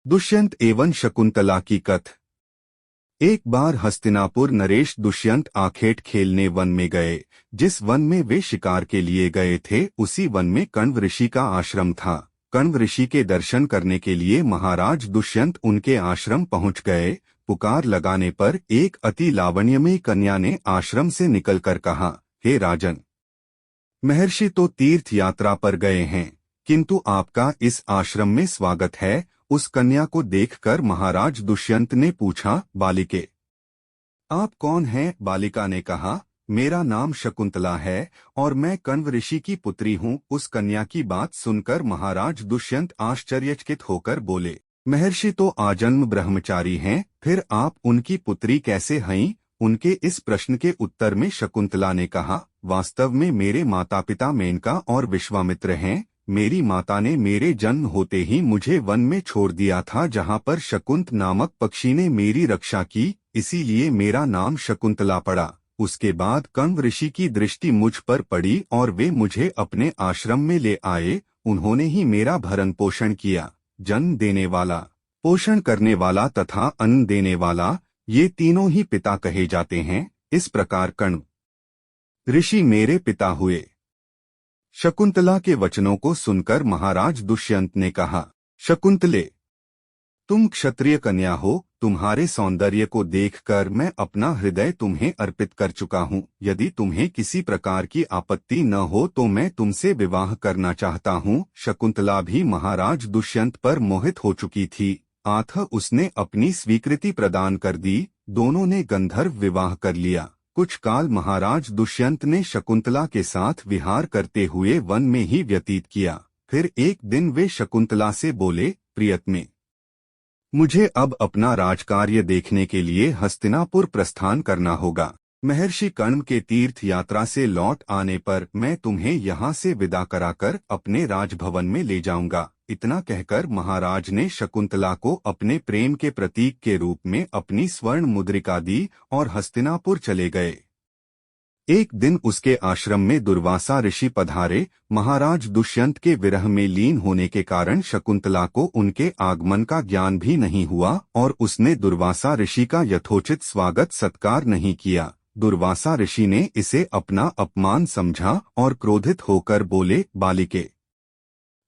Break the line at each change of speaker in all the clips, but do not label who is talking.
दुष्यंत एवं शकुंतला की कथ। एक बार हस्तिनापुर नरेश दुष्यंत आखेट खेलने वन में गए। जिस वन में वे शिकार के लिए गए थे उसी वन में कण्व ऋषि का आश्रम था। कण्व ऋषि के दर्शन करने के लिए महाराज दुष्यंत उनके आश्रम पहुंच गए। पुकार लगाने पर एक अति लावण्यमयी कन्या ने आश्रम से निकलकर कहा, हे राजन, महर्षि तो तीर्थ यात्रा पर गए हैं, किंतु आपका इस आश्रम में स्वागत है। उस कन्या को देखकर महाराज दुष्यंत ने पूछा, बालिके, आप कौन हैं? बालिका ने कहा, मेरा नाम शकुंतला है और मैं कण्व ऋषि की पुत्री हूँ। उस कन्या की बात सुनकर महाराज दुष्यंत आश्चर्यचकित होकर बोले, महर्षि तो आजन्म ब्रह्मचारी हैं, फिर आप उनकी पुत्री कैसे हैं? उनके इस प्रश्न के उत्तर में शकुंतला ने कहा, वास्तव में मेरे माता पिता मेनका और विश्वामित्र हैं। मेरी माता ने मेरे जन्म होते ही मुझे वन में छोड़ दिया था, जहाँ पर शकुंत नामक पक्षी ने मेरी रक्षा की, इसीलिए मेरा नाम शकुंतला पड़ा। उसके बाद कण्व ऋषि की दृष्टि मुझ पर पड़ी और वे मुझे अपने आश्रम में ले आए। उन्होंने ही मेरा भरण पोषण किया। जन्म देने वाला, पोषण करने वाला तथा अन्न देने वाला, ये तीनों ही पिता कहे जाते हैं। इस प्रकार कण्व ऋषि मेरे पिता हुए। शकुंतला के वचनों को सुनकर महाराज दुष्यंत ने कहा, शकुंतले, तुम क्षत्रिय कन्या हो, तुम्हारे सौंदर्य को देखकर मैं अपना हृदय तुम्हें अर्पित कर चुका हूँ। यदि तुम्हें किसी प्रकार की आपत्ति न हो तो मैं तुमसे विवाह करना चाहता हूँ। शकुंतला भी महाराज दुष्यंत पर मोहित हो चुकी थी, अतः उसने अपनी स्वीकृति प्रदान कर दी। दोनों ने गंधर्व विवाह कर लिया। कुछ काल महाराज दुष्यंत ने शकुंतला के साथ विहार करते हुए वन में ही व्यतीत किया। फिर एक दिन वे शकुंतला से बोले, प्रियतमे, मुझे अब अपना राजकार्य देखने के लिए हस्तिनापुर प्रस्थान करना होगा। महर्षि कण्व के तीर्थ यात्रा से लौट आने पर मैं तुम्हें यहाँ से विदा कराकर अपने राजभवन में ले जाऊंगा। इतना कहकर महाराज ने शकुंतला को अपने प्रेम के प्रतीक के रूप में अपनी स्वर्ण मुद्रिका दी और हस्तिनापुर चले गए। एक दिन उसके आश्रम में दुर्वासा ऋषि पधारे। महाराज दुष्यंत के विरह में लीन होने के कारण शकुंतला को उनके आगमन का ज्ञान भी नहीं हुआ और उसने दुर्वासा ऋषि का यथोचित स्वागत सत्कार नहीं किया। दुर्वासा ऋषि ने इसे अपना अपमान समझा और क्रोधित होकर बोले, बालिके,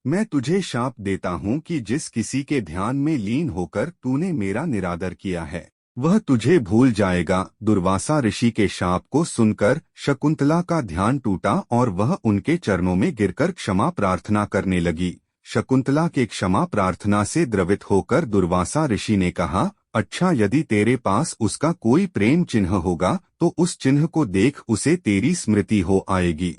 मैं तुझे शाप देता हूँ कि जिस किसी के ध्यान में लीन होकर तूने मेरा निरादर किया है वह तुझे भूल जाएगा। दुर्वासा ऋषि के शाप को सुनकर शकुंतला का ध्यान टूटा और वह उनके चरणों में गिरकर क्षमा प्रार्थना करने लगी। शकुंतला के क्षमा प्रार्थना से द्रवित होकर दुर्वासा ऋषि ने कहा, अच्छा, यदि तेरे पास उसका कोई प्रेम चिन्ह होगा तो उस चिन्ह को देख उसे तेरी स्मृति हो आएगी।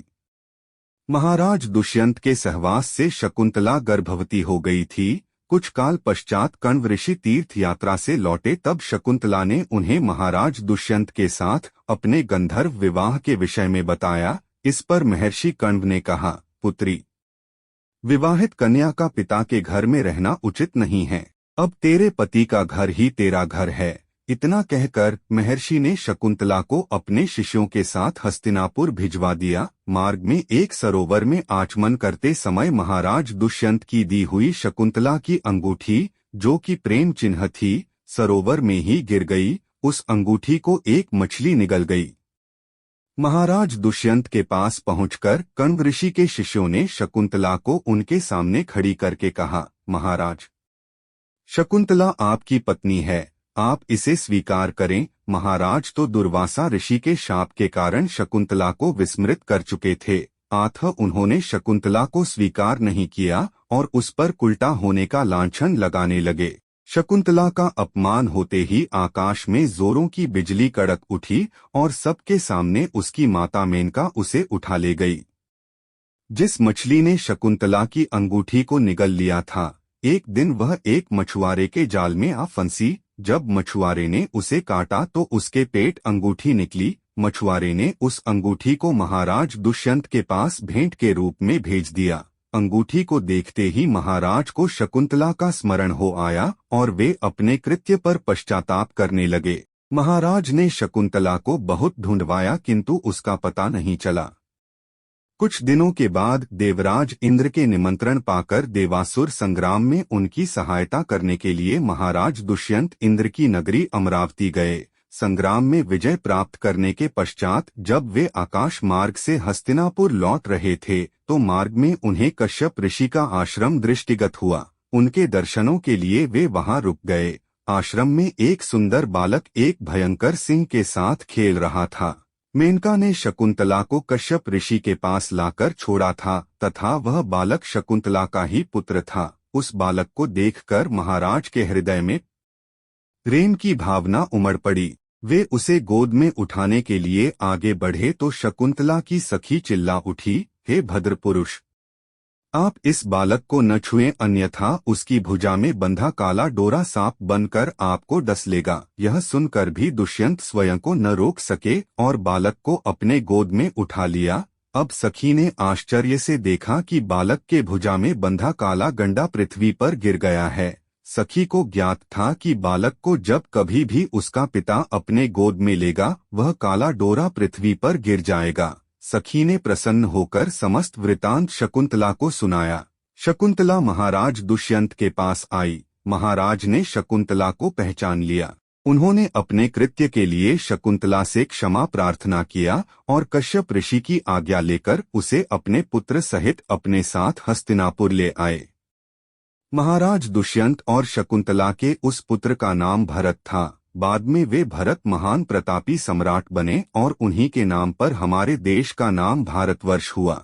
महाराज दुष्यंत के सहवास से शकुंतला गर्भवती हो गई थी। कुछ काल पश्चात कण्व ऋषि तीर्थ यात्रा से लौटे, तब शकुंतला ने उन्हें महाराज दुष्यंत के साथ अपने गंधर्व विवाह के विषय में बताया। इस पर महर्षि कण्व ने कहा, पुत्री, विवाहित कन्या का पिता के घर में रहना उचित नहीं है। अब तेरे पति का घर ही तेरा घर है। इतना कहकर महर्षि ने शकुंतला को अपने शिष्यों के साथ हस्तिनापुर भिजवा दिया। मार्ग में एक सरोवर में आचमन करते समय महाराज दुष्यंत की दी हुई शकुंतला की अंगूठी, जो कि प्रेम चिन्ह थी, सरोवर में ही गिर गई। उस अंगूठी को एक मछली निगल गई। महाराज दुष्यंत के पास पहुंचकर कण्व ऋषि के शिष्यों ने शकुंतला को उनके सामने खड़ी करके कहा, महाराज, शकुंतला आपकी पत्नी है, आप इसे स्वीकार करें। महाराज तो दुर्वासा ऋषि के शाप के कारण शकुंतला को विस्मृत कर चुके थे, अतः उन्होंने शकुंतला को स्वीकार नहीं किया और उस पर उल्टा होने का लांछन लगाने लगे। शकुंतला का अपमान होते ही आकाश में जोरों की बिजली कड़क उठी और सबके सामने उसकी माता मेनका उसे उठा ले गई। जिस मछली ने शकुंतला की अंगूठी को निगल लिया था, एक दिन वह एक मछुआरे के जाल में आ फंसी। जब मछुआरे ने उसे काटा तो उसके पेट अंगूठी निकली। मछुआरे ने उस अंगूठी को महाराज दुष्यंत के पास भेंट के रूप में भेज दिया। अंगूठी को देखते ही महाराज को शकुंतला का स्मरण हो आया और वे अपने कृत्य पर पश्चाताप करने लगे। महाराज ने शकुंतला को बहुत ढूंढवाया किंतु उसका पता नहीं चला। कुछ दिनों के बाद देवराज इंद्र के निमंत्रण पाकर देवासुर संग्राम में उनकी सहायता करने के लिए महाराज दुष्यंत इंद्र की नगरी अमरावती गए। संग्राम में विजय प्राप्त करने के पश्चात जब वे आकाश मार्ग से हस्तिनापुर लौट रहे थे तो मार्ग में उन्हें कश्यप ऋषि का आश्रम दृष्टिगत हुआ। उनके दर्शनों के लिए वे वहां रुक गए। आश्रम में एक सुंदर बालक एक भयंकर सिंह के साथ खेल रहा था। मेनका ने शकुंतला को कश्यप ऋषि के पास लाकर छोड़ा था तथा वह बालक शकुंतला का ही पुत्र था। उस बालक को देखकर महाराज के हृदय में प्रेम की भावना उमड़ पड़ी। वे उसे गोद में उठाने के लिए आगे बढ़े तो शकुंतला की सखी चिल्ला उठी, हे भद्र पुरुष, आप इस बालक को न छुएं, अन्यथा उसकी भुजा में बंधा काला डोरा सांप बनकर आपको डस लेगा। यह सुनकर भी दुष्यंत स्वयं को न रोक सके और बालक को अपने गोद में उठा लिया। अब सखी ने आश्चर्य से देखा कि बालक के भुजा में बंधा काला गंडा पृथ्वी पर गिर गया है। सखी को ज्ञात था कि बालक को जब कभी भी उसका पिता अपने गोद में लेगा वह काला डोरा पृथ्वी पर गिर जाएगा। सखी ने प्रसन्न होकर समस्त वृतांत शकुंतला को सुनाया। शकुंतला महाराज दुष्यंत के पास आई। महाराज ने शकुंतला को पहचान लिया। उन्होंने अपने कृत्य के लिए शकुंतला से क्षमा प्रार्थना किया और कश्यप ऋषि की आज्ञा लेकर उसे अपने पुत्र सहित अपने साथ हस्तिनापुर ले आए। महाराज दुष्यंत और शकुंतला के उस पुत्र का नाम भरत था। बाद में वे भरत महान प्रतापी सम्राट बने और उन्हीं के नाम पर हमारे देश का नाम भारतवर्ष हुआ।